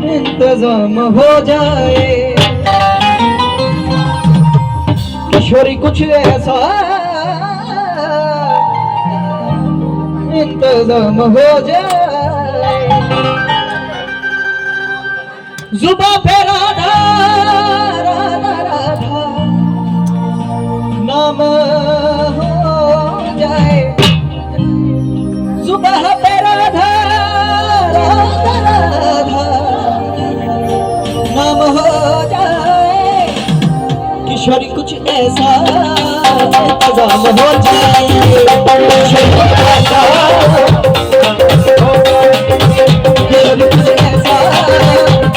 इंतजाम हो जाए। किशोरी कुछ ऐसा इंतजाम हो जाए। जुबा पे राधा राधा राधा नाम हो जाए। जुबा पे राधा राधा राधा नाम हो जाए। किशोरी कुछ ऐसा इंतजाम हो जाए। किशोरी कुछ ऐसा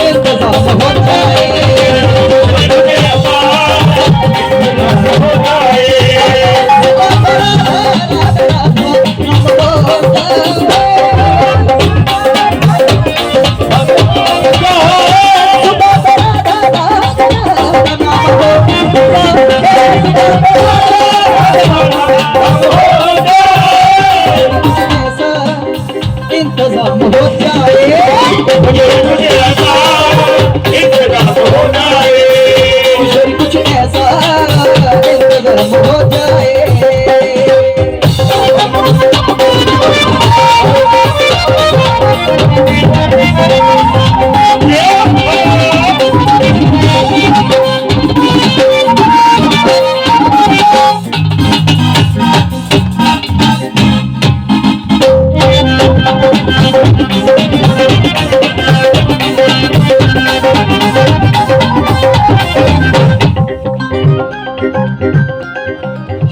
इंतजाम हो जाए। इंतजाम हो जाए। किशोरी कुछ ऐसा इंतजाम हो जाए।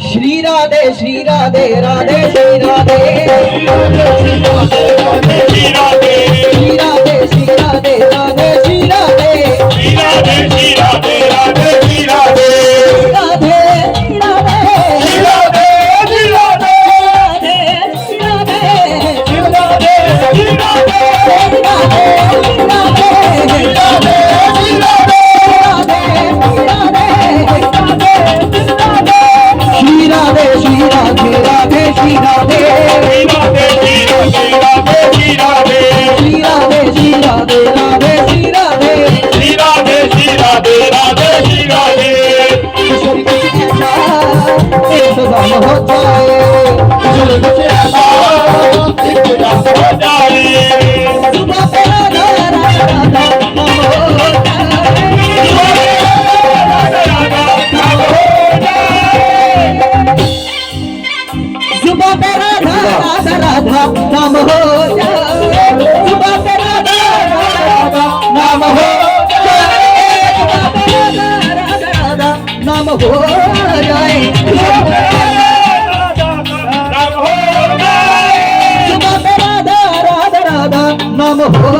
श्री राधे श्री राधे राधे श्री राधे। श्री राधे श्री राधे राधे श्री राधे। श्री राधे श्री राधे राधे श्री राधे। श्री राधे श्री राधे राधे श्री राधे। राधे राधे श्री राधे श्री राधे श्री राधे श्री राधे श्री राधे श्री राधे श्री राधे श्री राधे श्री राधे श्री राधे राधे श्री राधे। श्री राधे श्री राधे राधे श्री राधे। किशोरी कुछ ऐसा इंतजाम हो जाए। किशोरी कुछ ऐसा इंतजाम हो जाए। सुबह पे राधा राधा राधा नाम हो सुबह पे राधा राधा राधा नाम हो जाए। सुबह पे राधा राधा नाम हो जाए। राधा राधा नाम हो जाए। सुबह पे राधा राधा नाम हो